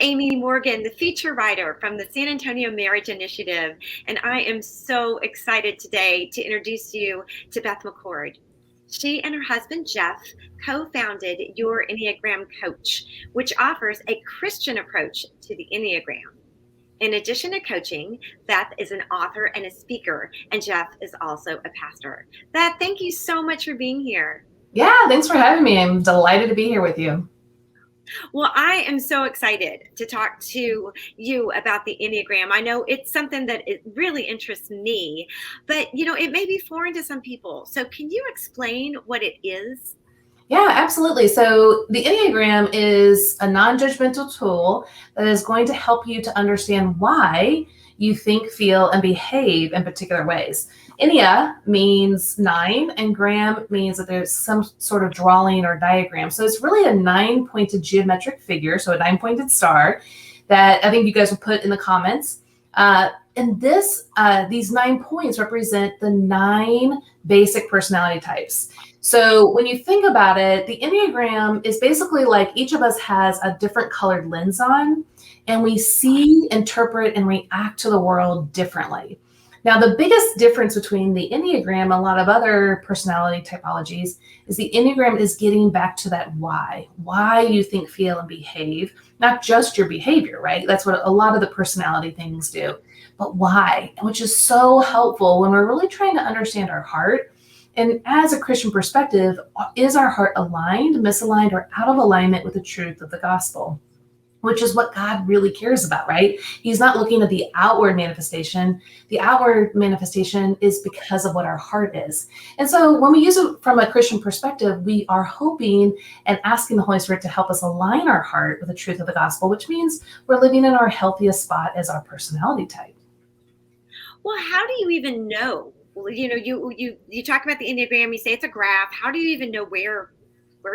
Amy Morgan, the feature writer from the San Antonio Marriage Initiative, and I am so excited today to introduce you to Beth McCord. She and her husband, Jeff, co-founded Your Enneagram Coach, which offers a Christian approach to the Enneagram. In addition to coaching, Beth is an author and a speaker, and Jeff is also a pastor. Beth, thank you so much for being here. Yeah, thanks for having me. I'm delighted to be here with you. Well, I am so excited to talk to you about the Enneagram. I know it's something that it really interests me, but it may be foreign to some people. So can you explain what it is? Yeah, absolutely. So the Enneagram is a non-judgmental tool that is going to help you to understand why you think, feel, and behave in particular ways. Ennea means 9, and gram means that there's some sort of drawing or diagram. So it's really a 9-pointed geometric figure, so a 9-pointed star that I think you guys will put in the comments. And these 9 points represent the 9 basic personality types. So when you think about it, the Enneagram is basically like each of us has a different colored lens on, and we see, interpret, and react to the world differently. Now, the biggest difference between the Enneagram and a lot of other personality typologies is the Enneagram is getting back to that why you think, feel, and behave, not just your behavior, right? That's what a lot of the personality things do, but why, which is so helpful when we're really trying to understand our heart. And as a Christian perspective, is our heart aligned, misaligned, or out of alignment with the truth of the gospel? Which is what God really cares about, right? He's not looking at the outward manifestation. The outward manifestation is because of what our heart is. And so when we use it from a Christian perspective, we are hoping and asking the Holy Spirit to help us align our heart with the truth of the gospel, which means we're living in our healthiest spot as our personality type. Well, how do you even know? You talk about the Enneagram, you say it's a graph. How do you even know where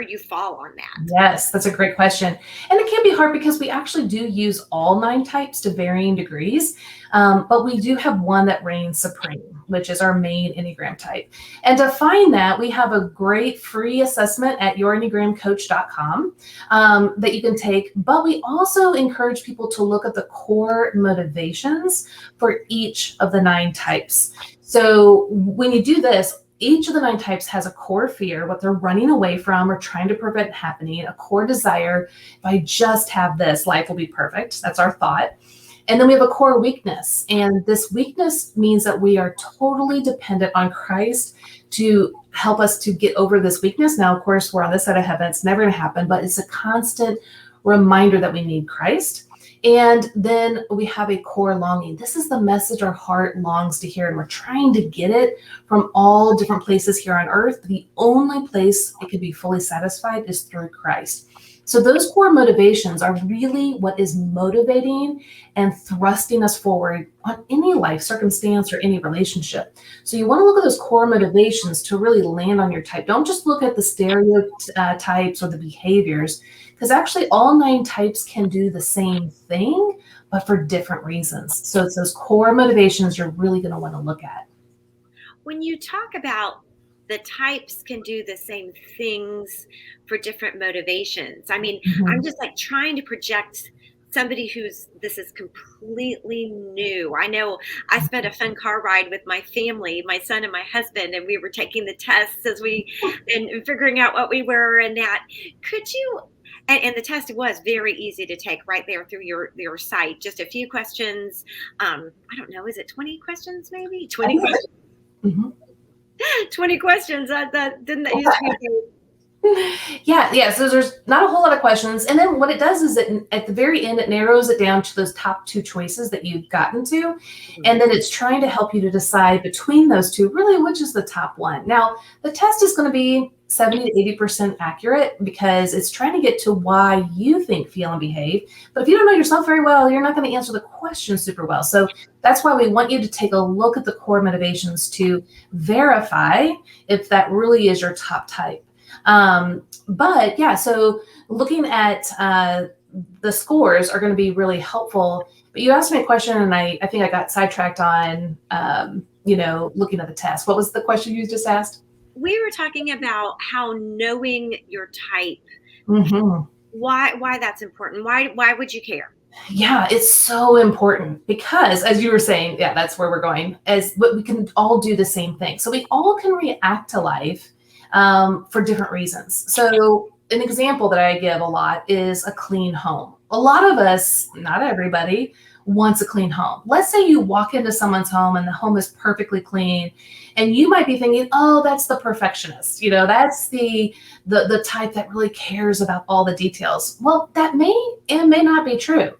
you fall on that? Yes, that's a great question. And it can be hard because we actually do use all 9 types to varying degrees, but we do have one that reigns supreme, which is our main Enneagram type. And to find that, we have a great free assessment at yourenneagramcoach.com that you can take, but we also encourage people to look at the core motivations for each of the 9 types. So when you do this, each of the 9 types has a core fear, what they're running away from or trying to prevent happening, a core desire. If I just have this, life will be perfect. That's our thought. And then we have a core weakness. And this weakness means that we are totally dependent on Christ to help us to get over this weakness. Now, of course, we're on this side of heaven. It's never going to happen, but it's a constant reminder that we need Christ. And then we have a core longing. This is the message our heart longs to hear, and we're trying to get it from all different places here on earth. The only place it could be fully satisfied is through Christ. So those core motivations are really what is motivating and thrusting us forward on any life circumstance or any relationship. So you want to look at those core motivations to really land on your type. Don't just look at the stereotypes or the behaviors, because actually all 9 types can do the same thing, but for different reasons. So it's those core motivations you're really going to want to look at. When you talk about the types can do the same things for different motivations, I mean, I'm just like trying to project somebody this is completely new. I know I spent a fun car ride with my family, my son and my husband, and we were taking the tests and figuring out what we were and that. Could you, and the test was very easy to take right there through your site, just a few questions. I don't know, is it 20 questions maybe? 20 questions. Mm-hmm. 20 questions. That didn't that used to be? Yeah. So there's not a whole lot of questions. And then what it does is that at the very end, it narrows it down to those top 2 choices that you've gotten to. And then it's trying to help you to decide between those 2, really, which is the top one. Now, the test is going to be 70 to 80% accurate because it's trying to get to why you think, feel, and behave. But if you don't know yourself very well, you're not going to answer the question super well. So that's why we want you to take a look at the core motivations to verify if that really is your top type. But yeah, so looking at the scores are going to be really helpful. But you asked me a question, and I think I got sidetracked on, looking at the test. What was the question you just asked? We were talking about how knowing your type, why that's important. Why would you care? Yeah, it's so important because, as you were saying, yeah, that's where we're going, but we can all do the same thing. So we all can react to life for different reasons. So an example that I give a lot is a clean home. A lot of us, not everybody, wants a clean home. Let's say you walk into someone's home and the home is perfectly clean, and you might be thinking, oh, that's the perfectionist. That's the type that really cares about all the details. Well, that may and may not be true.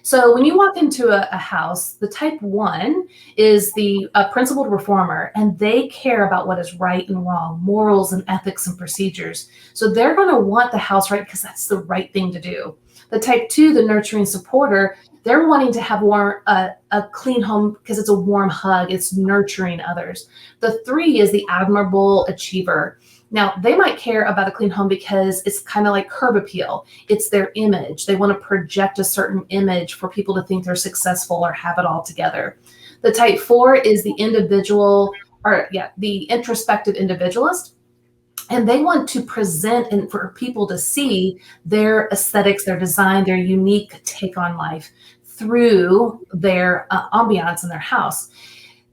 So when you walk into a house, the type 1 is the principled reformer, and they care about what is right and wrong, morals and ethics and procedures. So they're going to want the house right because that's the right thing to do. The type 2, the nurturing supporter, they're wanting to have a clean home because it's a warm hug. It's nurturing others. The 3 is the admirable achiever. Now, they might care about a clean home because it's kind of like curb appeal. It's their image. They want to project a certain image for people to think they're successful or have it all together. The type 4 is the the introspective individualist. And they want to present and for people to see their aesthetics, their design, their unique take on life through their ambiance in their house.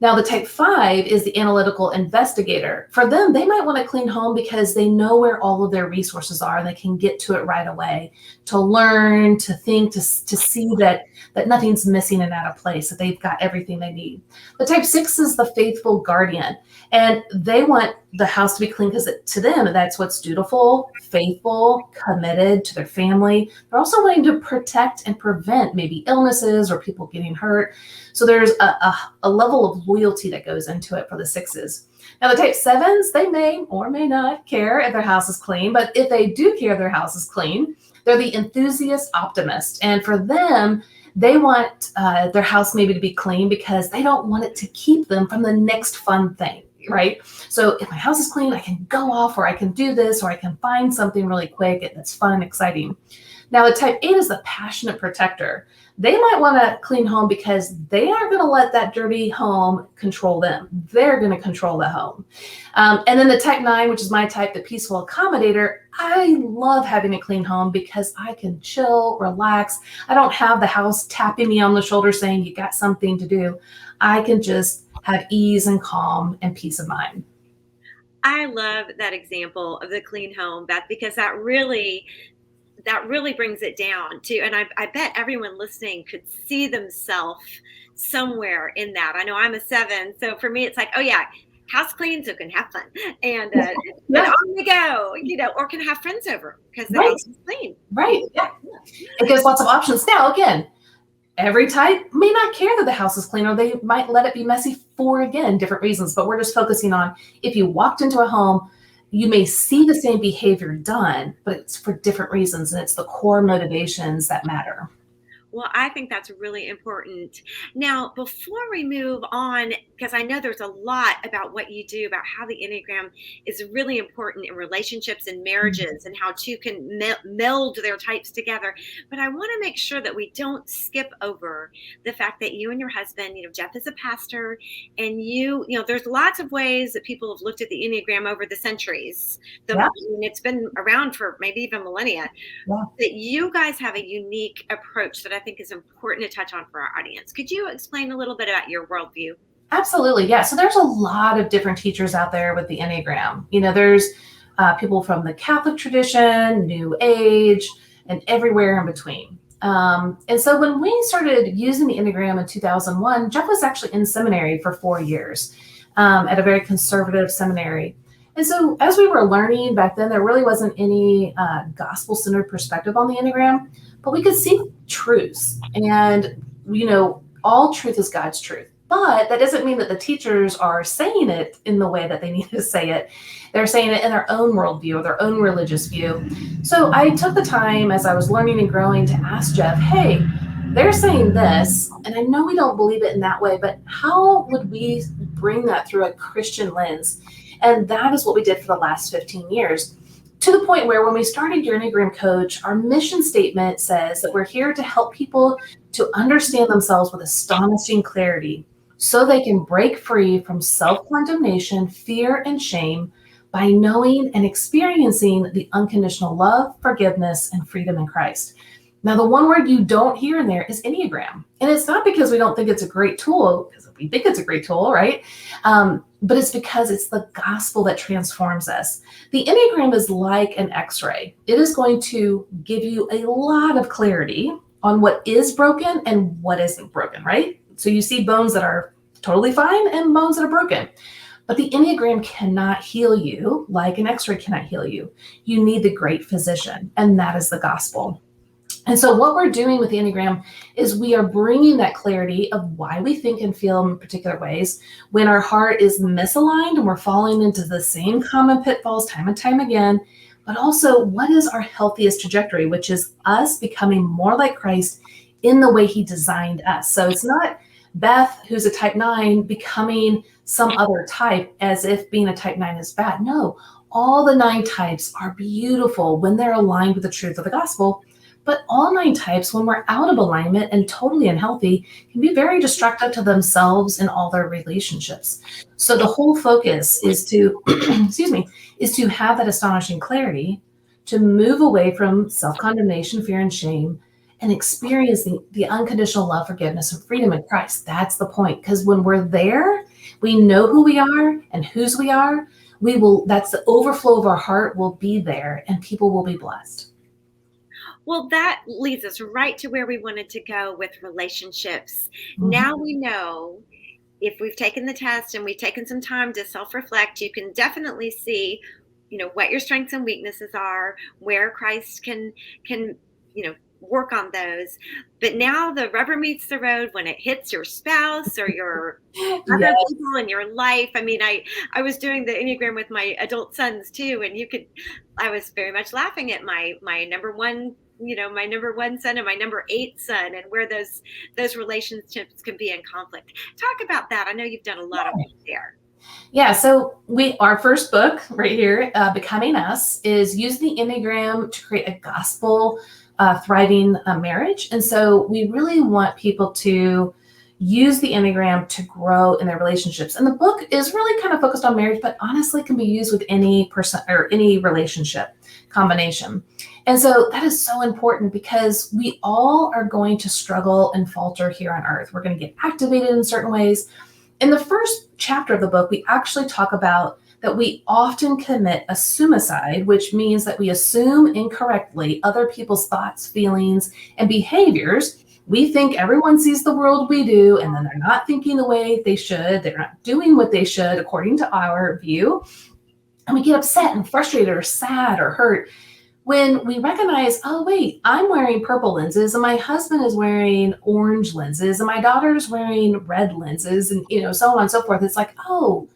Now, the type 5 is the analytical investigator. For them, they might want a clean home because they know where all of their resources are and they can get to it right away, to learn, to think, to see that nothing's missing and out of place, that they've got everything they need. The type 6 is the faithful guardian, and they want the house to be clean because to them, that's what's dutiful, faithful, committed to their family. They're also wanting to protect and prevent maybe illnesses or people getting hurt. So there's a level of loyalty that goes into it for the 6s. Now, the type 7s, they may or may not care if their house is clean, but if they do care if their house is clean, they're the enthusiast optimist. And for them, they want their house maybe to be clean because they don't want it to keep them from the next fun thing, right? So if my house is clean, I can go off, or I can do this, or I can find something really quick that's fun and exciting. Now, the type 8 is the passionate protector. They might want a clean home because they aren't going to let that dirty home control them. They're going to control the home. And then the type 9, which is my type, the peaceful accommodator, I love having a clean home because I can chill, relax. I don't have the house tapping me on the shoulder saying you got something to do. I can just have ease and calm and peace of mind. I love that example of the clean home, Beth, because that really brings it down to, and I bet everyone listening could see themselves somewhere in that. I know I'm a 7, so for me, it's like, oh yeah, house clean so can have fun and Yeah. on the go, or can have friends over because the Right. house is clean. Right. Yeah. It gives lots of options. Now, again, every type may not care that the house is clean, or they might let it be messy for, again, different reasons. But we're just focusing on if you walked into a home, you may see the same behavior done, but it's for different reasons. And it's the core motivations that matter. Well, I think that's really important. Now, before we move on, because I know there's a lot about what you do, about how the Enneagram is really important in relationships and marriages and how two can meld their types together. But I want to make sure that we don't skip over the fact that you and your husband, Jeff is a pastor, and there's lots of ways that people have looked at the Enneagram over the centuries. It's been around for maybe even millennia. Yeah. That you guys have a unique approach that I think is important to touch on for our audience. Could you explain a little bit about your worldview? Absolutely. Yeah. So there's a lot of different teachers out there with the Enneagram. There's people from the Catholic tradition, New Age, and everywhere in between. And so when we started using the Enneagram in 2001, Jeff was actually in seminary for 4 years at a very conservative seminary. And so as we were learning back then, there really wasn't any gospel-centered perspective on the Enneagram, but we could see truths. And, all truth is God's truth. But that doesn't mean that the teachers are saying it in the way that they need to say it. They're saying it in their own worldview or their own religious view. So I took the time as I was learning and growing to ask Jeff, hey, they're saying this, and I know we don't believe it in that way, but how would we bring that through a Christian lens? And that is what we did for the last 15 years, to the point where when we started Your Enneagram Coach, our mission statement says that we're here to help people to understand themselves with astonishing clarity so they can break free from self-condemnation, fear, and shame by knowing and experiencing the unconditional love, forgiveness, and freedom in Christ. Now, the one word you don't hear in there is Enneagram. And it's not because we don't think it's a great tool, because we think it's a great tool, right? But it's because it's the gospel that transforms us. The Enneagram is like an X-ray. It is going to give you a lot of clarity on what is broken and what isn't broken, right? So you see bones that are totally fine and bones that are broken. But the Enneagram cannot heal you like an X-ray cannot heal you. You need the great physician, and that is the gospel. And so what we're doing with the Enneagram is we are bringing that clarity of why we think and feel in particular ways when our heart is misaligned and we're falling into the same common pitfalls time and time again, but also what is our healthiest trajectory, which is us becoming more like Christ in the way he designed us. So it's not Beth, who's a type 9, becoming some other type as if being a type 9 is bad. No, all the 9 types are beautiful when they're aligned with the truth of the gospel. But all 9 types, when we're out of alignment and totally unhealthy, can be very destructive to themselves and all their relationships. So the whole focus is to, is to have that astonishing clarity, to move away from self-condemnation, fear, and shame, and experience the unconditional love, forgiveness, and freedom in Christ. That's the point. Because when we're there, we know who we are and whose we are. That's the overflow of our heart will be there, and people will be blessed. Well, that leads us right to where we wanted to go with relationships. Mm-hmm. Now we know, if we've taken the test and we've taken some time to self-reflect, you can definitely see, what your strengths and weaknesses are, where Christ can, work on those. But now the rubber meets the road when it hits your spouse or your other people in your life. I mean, I was doing the Enneagram with my adult sons too, and I was very much laughing at my number one, my number 1 son and my number 8 son, and where those relationships can be in conflict. Talk about that. I know you've done a lot of work there. Yeah, so our first book right here, Becoming Us, is use the Enneagram to create a gospel thriving marriage. And so we really want people to use the Enneagram to grow in their relationships. And the book is really kind of focused on marriage, but honestly can be used with any person or any relationship combination. And so that is so important because we all are going to struggle and falter here on earth. We're going to get activated in certain ways. In the first chapter of the book, we actually talk about that we often commit a suicide, which means that we assume incorrectly other people's thoughts, feelings, and behaviors. We think everyone sees the world we do, and then they're not thinking the way they should. They're not doing what they should according to our view. And we get upset and frustrated or sad or hurt when we recognize, oh, wait, I'm wearing purple lenses and my husband is wearing orange lenses and my daughter's wearing red lenses and, so on and so forth. It's like, oh,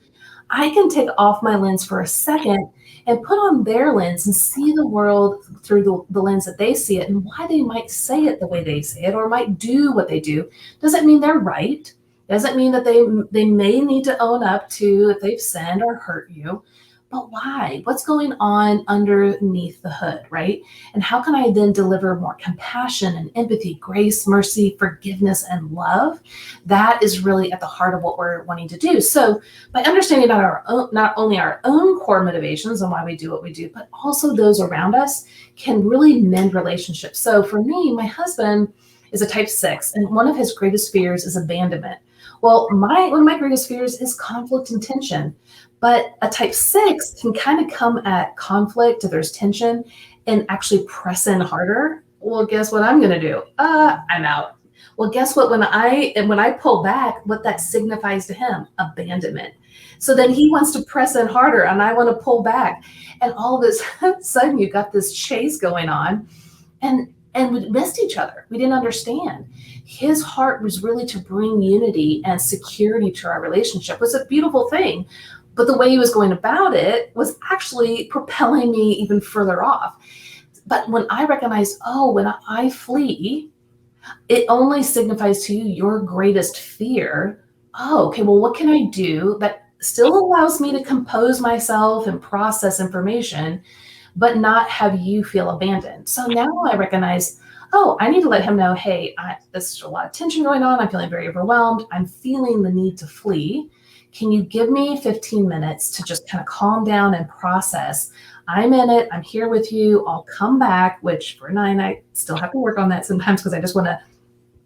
I can take off my lens for a second and put on their lens and see the world through the lens that they see it, and why they might say it the way they say it or might do what they do. Doesn't mean they're right. Doesn't mean that they may need to own up to if they've sinned or hurt you. But why? What's going on underneath the hood, right? And how can I then deliver more compassion and empathy, grace, mercy, forgiveness, and love? That is really at the heart of what we're wanting to do. So by understanding not only our own core motivations and why we do what we do, but also those around us can really mend relationships. So for me, my husband is a type 6, and one of his greatest fears is abandonment. Well, one of my greatest fears is conflict and tension. But a type 6 can kind of come at conflict if there's tension and actually press in harder. Well, guess what I'm going to do? I'm out. Well, guess what? When I pull back, what that signifies to him? Abandonment. So then he wants to press in harder and I want to pull back. And all of a sudden you got this chase going on and we missed each other. We didn't understand. His heart was really to bring unity and security to our relationship. It was a beautiful thing. But the way he was going about it was actually propelling me even further off. But when I recognized, when I flee, it only signifies to you your greatest fear. Oh, okay, well, what can I do that still allows me to compose myself and process information, but not have you feel abandoned? So now I recognize, I need to let him know, hey, there's a lot of tension going on. I'm feeling very overwhelmed. I'm feeling the need to flee. Can you give me 15 minutes to just kind of calm down and process? I'm in it. I'm here with you. I'll come back, which for 9, I still have to work on that sometimes because I just want to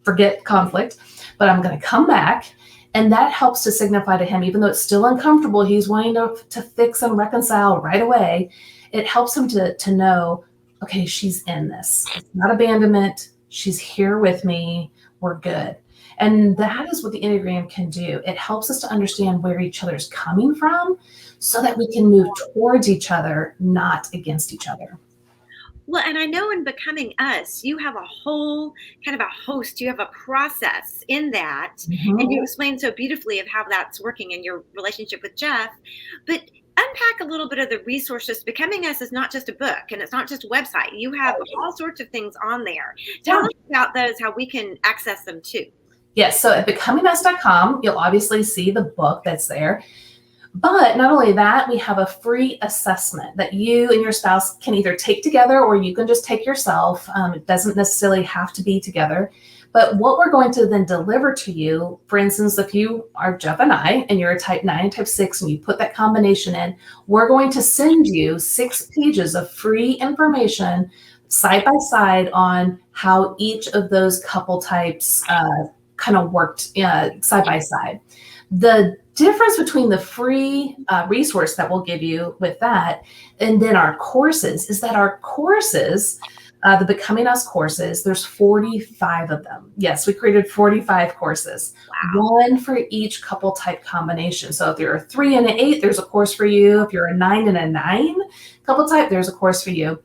forget conflict, but I'm going to come back. And that helps to signify to him, even though it's still uncomfortable, he's wanting to fix and reconcile right away. It helps him to know, okay, she's in this. It's not abandonment. She's here with me. We're good. And that is what the Enneagram can do. It helps us to understand where each other's coming from so that we can move towards each other, not against each other. Well, and I know in Becoming Us, you have a whole kind of a host, you have a process in that. Mm-hmm. And you explain so beautifully of how that's working in your relationship with Jeff. But unpack a little bit of the resources. Becoming Us is not just a book and it's not just a website. You have all sorts of things on there. Tell us about those, how we can access them too. Yes. So at becomingus.com, you'll obviously see the book that's there. But not only that, we have a free assessment that you and your spouse can either take together or you can just take yourself. It doesn't necessarily have to be together. But what we're going to then deliver to you, for instance, if you are Jeff and I, and you're a type 9, type 6, and you put that combination in, we're going to send you 6 pages of free information side by side on how each of those couple types kind of worked side by side. The difference between the free resource that we'll give you with that and then our courses is that our courses, the Becoming Us courses, there's 45 of them. Yes, we created 45 courses, one for each couple type combination. So if you're a 3 and an 8, there's a course for you. If you're a 9 and a 9 couple type, there's a course for you.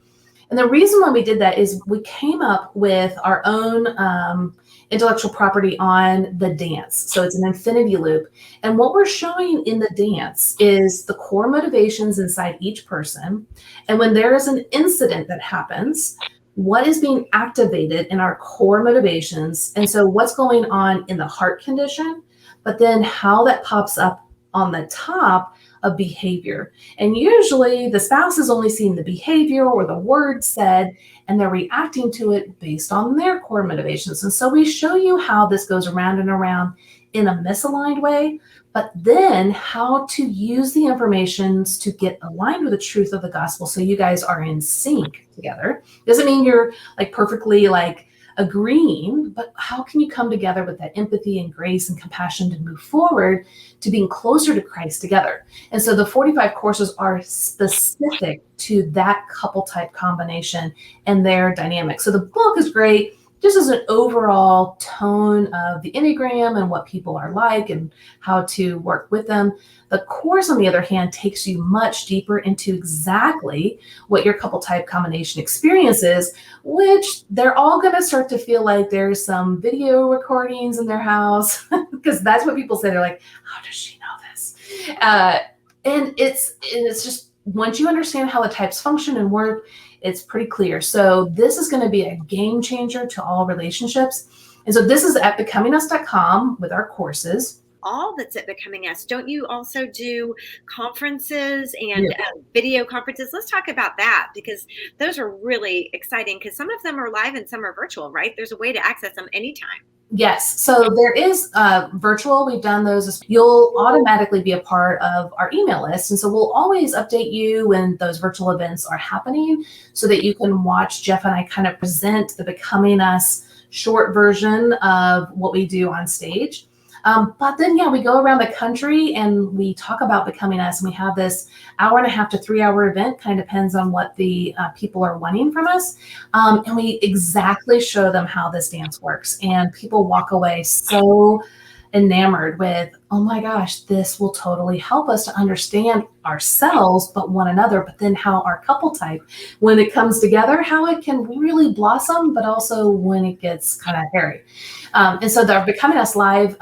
And the reason why we did that is we came up with our own intellectual property on the dance. So it's an infinity loop. And what we're showing in the dance is the core motivations inside each person. And when there is an incident that happens, what is being activated in our core motivations? And so what's going on in the heart condition, but then how that pops up on the top of behavior. And usually the spouse is only seeing the behavior or the word said, and they're reacting to it based on their core motivations. And so we show you how this goes around and around in a misaligned way, but then how to use the informations to get aligned with the truth of the gospel so you guys are in sync together. Doesn't mean you're like perfectly like agreeing, but how can you come together with that empathy and grace and compassion to move forward to being closer to Christ together? And so the 45 courses are specific to that couple type combination and their dynamic. So the book is great just as an overall tone of the Enneagram and what people are like and how to work with them. The course, on the other hand, takes you much deeper into exactly what your couple type combination experience is, which they're all going to start to feel like there's some video recordings in their house, because that's what people say. They're like, how does she know this? And it's just, once you understand how the types function and work, it's pretty clear. So this is going to be a game changer to all relationships. And so this is at becomingus.com with our courses. All that's at Becoming Us. Don't you also do conferences and video conferences? Let's talk about that, because those are really exciting, because some of them are live and some are virtual, right? There's a way to access them anytime. Yes. So there is virtual. We've done those. You'll automatically be a part of our email list. And so we'll always update you when those virtual events are happening so that you can watch Jeff and I kind of present the Becoming Us short version of what we do on stage. But then, we go around the country and we talk about Becoming Us. And we have this 1.5 to 3 hour event, kind of depends on what the people are wanting from us. And we exactly show them how this dance works. And people walk away so enamored with, oh my gosh, this will totally help us to understand ourselves, but one another, but then how our couple type, when it comes together, how it can really blossom, but also when it gets kind of hairy. And so the Becoming Us Live,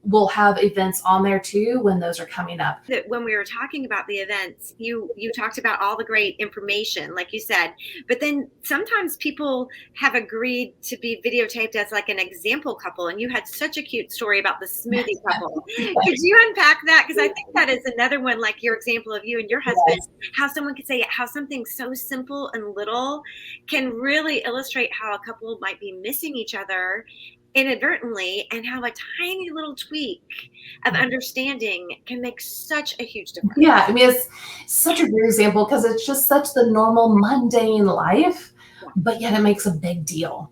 we'll have events on there too when those are coming up. When we were talking about the events, you talked about all the great information, like you said, but then sometimes people have agreed to be videotaped as like an example couple. And you had such a cute story about the smoothie couple. Could you unpack that? Because I think that is another one, like your example of you and your husband, how someone could say how something so simple and little can really illustrate how a couple might be missing each other inadvertently, and how a tiny little tweak of understanding can make such a huge difference. Yeah, I mean, it's such a great example because it's just such the normal mundane life, but yet it makes a big deal.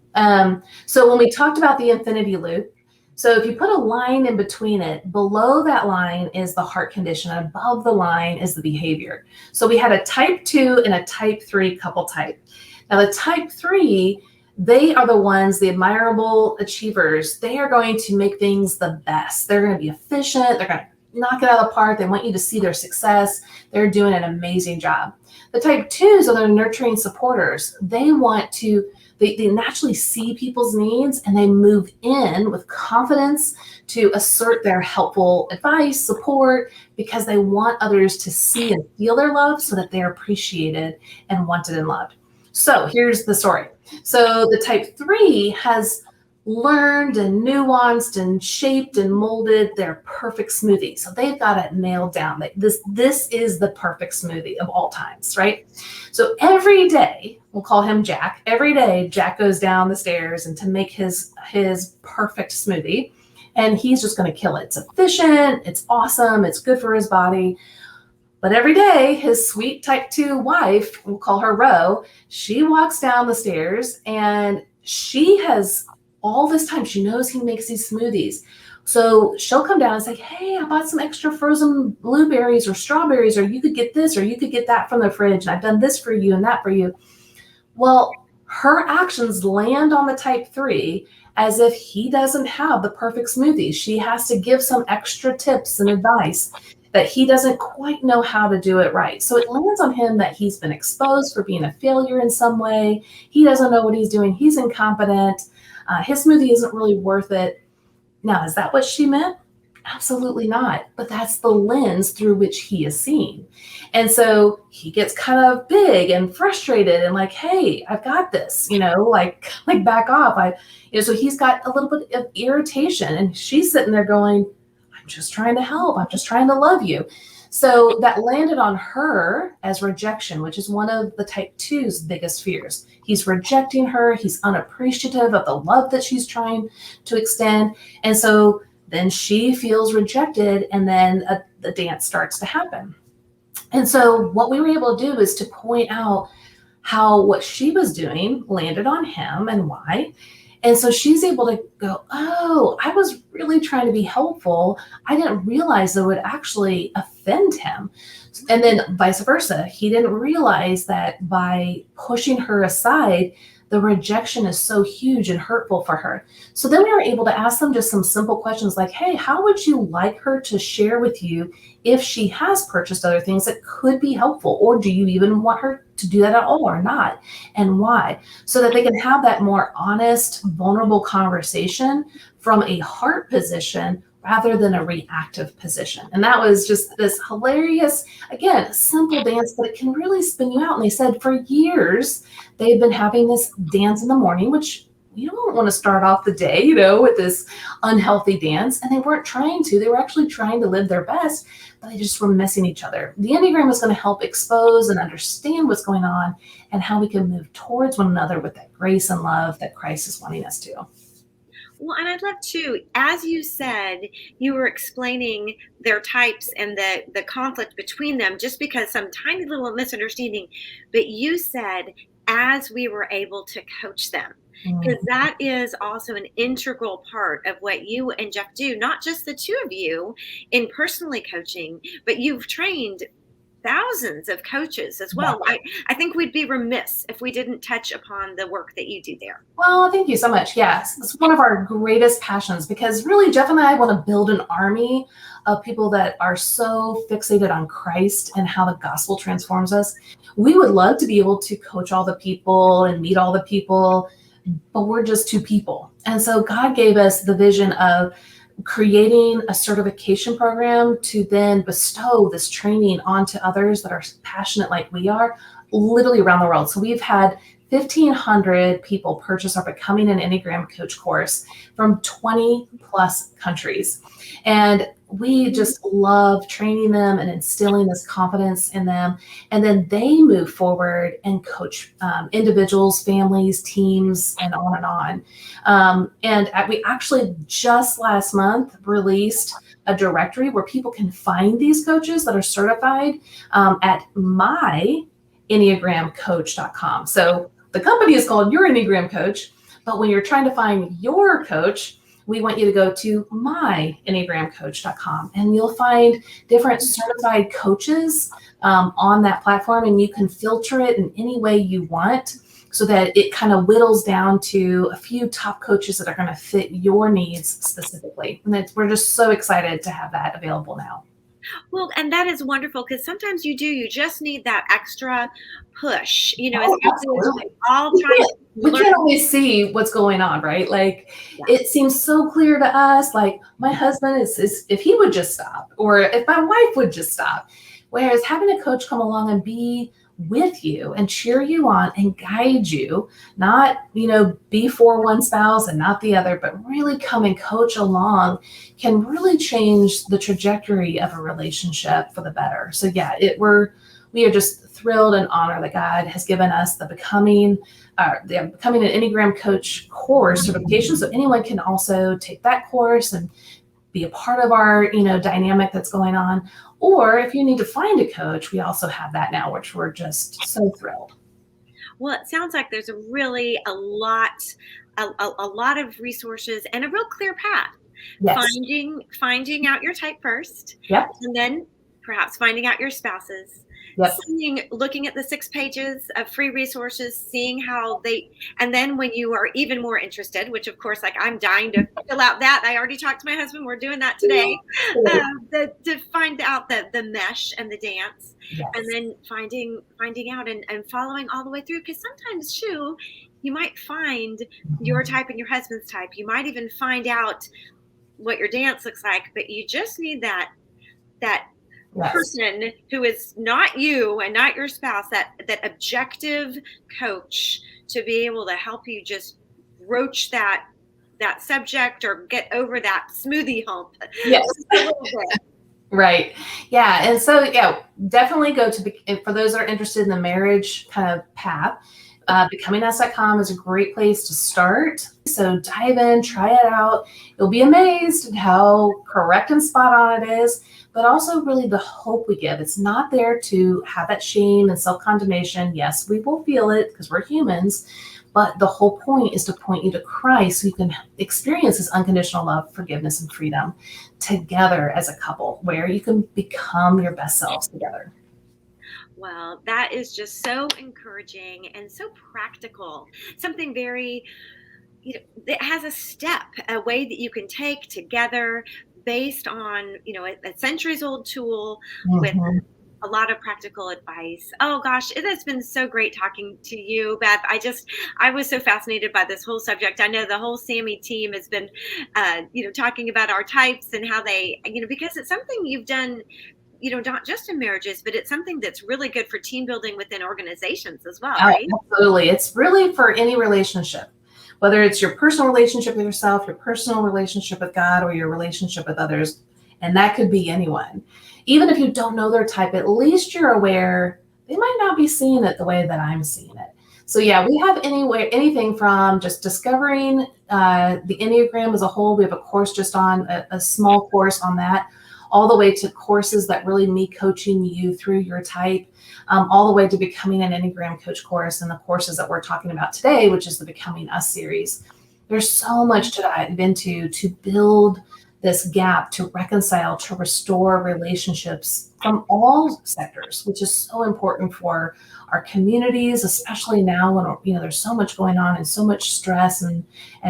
So when we talked about the infinity loop, so if you put a line in between it, below that line is the heart condition, and above the line is the behavior. So we had a type 2 and a type 3 couple type. Now the type 3, they are the ones, the admirable achievers. They are going to make things the best. They're going to be efficient. They're going to knock it out of the park. They want you to see their success. They're doing an amazing job. The type 2s are the nurturing supporters. They naturally see people's needs, and they move in with confidence to assert their helpful advice, support, because they want others to see and feel their love so that they're appreciated and wanted and loved. So here's the story. So the type 3 has learned and nuanced and shaped and molded their perfect smoothie. So they've got it nailed down. This is the perfect smoothie of all times, right? So every day, we'll call him Jack. Every day, Jack goes down the stairs and to make his perfect smoothie, and he's just going to kill it. It's efficient. It's awesome. It's good for his body. But every day, his sweet type 2 wife, we'll call her Ro, she walks down the stairs, and she has all this time, she knows he makes these smoothies. So she'll come down and say, hey, I bought some extra frozen blueberries or strawberries, or you could get this, or you could get that from the fridge. And I've done this for you and that for you. Well, her actions land on the type 3 as if he doesn't have the perfect smoothie. She has to give some extra tips and advice that he doesn't quite know how to do it right. So it lands on him that he's been exposed for being a failure in some way. He doesn't know what he's doing. He's incompetent. His smoothie isn't really worth it. Now, is that what she meant? Absolutely not. But that's the lens through which he is seen. And so he gets kind of big and frustrated and like, hey, I've got this, like back off. So he's got a little bit of irritation, and she's sitting there going, I'm just trying to help. I'm just trying to love you. So that landed on her as rejection, which is one of the type 2's biggest fears. He's rejecting her. He's unappreciative of the love that she's trying to extend. And so then she feels rejected, and then the dance starts to happen. And so what we were able to do is to point out how what she was doing landed on him and why. And so she's able to go, oh, I was really trying to be helpful. I didn't realize that it would actually offend him. And then vice versa. He didn't realize that by pushing her aside, the rejection is so huge and hurtful for her. So then we were able to ask them just some simple questions like, hey, how would you like her to share with you if she has purchased other things that could be helpful? Or do you even want her to do that at all or not? And why? So that they can have that more honest, vulnerable conversation from a heart position rather than a reactive position. And that was just this hilarious, again, simple dance, but it can really spin you out. And they said for years, they've been having this dance in the morning, which you don't want to start off the day, with this unhealthy dance. And they weren't trying to. They were actually trying to live their best, but they just were missing each other. The Enneagram is going to help expose and understand what's going on and how we can move towards one another with that grace and love that Christ is wanting us to. Well, and I'd love to, as you said, you were explaining their types and the conflict between them just because some tiny little misunderstanding, but you said as we were able to coach them, because that is also an integral part of what you and Jeff do, not just the two of you in personally coaching, but you've trained thousands of coaches as well. Yeah. I think we'd be remiss if we didn't touch upon the work that you do there. Well, thank you so much. Yes, it's one of our greatest passions because really Jeff and I want to build an army of people that are so fixated on Christ and how the gospel transforms us. We would love to be able to coach all the people and meet all the people, but we're just two people. And so God gave us the vision of creating a certification program to then bestow this training onto others that are passionate like we are, literally around the world. So we've had 1,500 people purchase our Becoming an Enneagram Coach course from 20 plus countries. And we just love training them and instilling this confidence in them. And then they move forward and coach individuals, families, teams, and on and on. We actually just last month released a directory where people can find these coaches that are certified at myenneagramcoach.com. So the company is called Your Enneagram Coach, but when you're trying to find your coach, we want you to go to myenneagramcoach.com, and you'll find different certified coaches on that platform, and you can filter it in any way you want so that it kind of whittles down to a few top coaches that are going to fit your needs specifically. And we're just so excited to have that available now. Well, and that is wonderful, because sometimes you just need that extra push, Oh, as absolutely. all trying to We can't always see what's going on, right? Like, it seems so clear to us, like my husband is if he would just stop, or if my wife would just stop. Whereas having a coach come along and be with you and cheer you on and guide you, not, be for one spouse and not the other, but really come and coach along, can really change the trajectory of a relationship for the better. So yeah, we are just thrilled and honored that God has given us the Becoming an Enneagram Coach course certification. So anyone can also take that course and be a part of our, dynamic that's going on. Or if you need to find a coach, we also have that now, which we're just so thrilled. Well, it sounds like there's a lot of resources and a real clear path. Yes. Finding out your type first. Yep. And then perhaps finding out your spouses. Yep. Looking at the 6 pages of free resources, seeing how and then when you are even more interested, which of course, like, I'm dying to fill out that. I already talked to my husband. We're doing that today. To find out the mesh and the dance. Yes. And then finding out and following all the way through. Because sometimes too, you might find your type and your husband's type. You might even find out what your dance looks like, but you just need that person who is not you and not your spouse, that objective coach to be able to help you just broach that subject or get over that smoothie hump. Yes. A little bit. Right. Yeah. And so, definitely go for those that are interested in the marriage kind of path, becomingus.com is a great place to start. So dive in, try it out. You'll be amazed at how correct and spot on it is, but also really the hope we give. It's not there to have that shame and self-condemnation. Yes, we will feel it because we're humans, but the whole point is to point you to Christ so you can experience his unconditional love, forgiveness, and freedom together as a couple, where you can become your best selves together. Well, that is just so encouraging and so practical. Something very, that has a way that you can take together based on, a centuries old tool with a lot of practical advice. Oh gosh, it has been so great talking to you, Beth. I was so fascinated by this whole subject. I know the whole Sammy team has been, talking about our types and how they, because it's something you've done, not just in marriages, but it's something that's really good for team building within organizations as well, right? Absolutely. It's really for any relationship, whether it's your personal relationship with yourself, your personal relationship with God, or your relationship with others. And that could be anyone. Even if you don't know their type, at least you're aware they might not be seeing it the way that I'm seeing it. So yeah, we have anything from just discovering the Enneagram as a whole. We have a course just on a small course on that, all the way to courses that really me coaching you through your type, all the way to becoming an Enneagram Coach course and the courses that we're talking about today, which is the Becoming Us series. There's so much to dive into to build this gap, to reconcile, to restore relationships from all sectors, which is so important for our communities, especially now when there's so much going on and so much stress and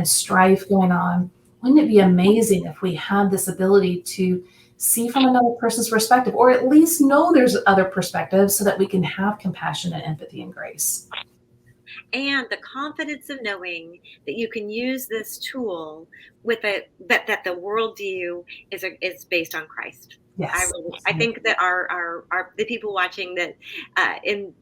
strife going on. Wouldn't it be amazing if we had this ability to see from another person's perspective, or at least know there's other perspectives, so that we can have compassion and empathy and grace. And the confidence of knowing that you can use this tool that the worldview is based on Christ. Yes. I think that our the people watching that in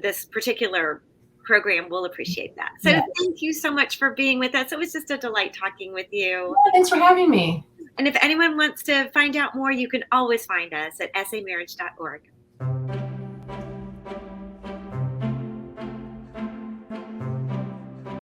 this particular program will appreciate that. So thank you so much for being with us. It was just a delight talking with you. Yeah, thanks for having me. And if anyone wants to find out more, you can always find us at samarriage.org.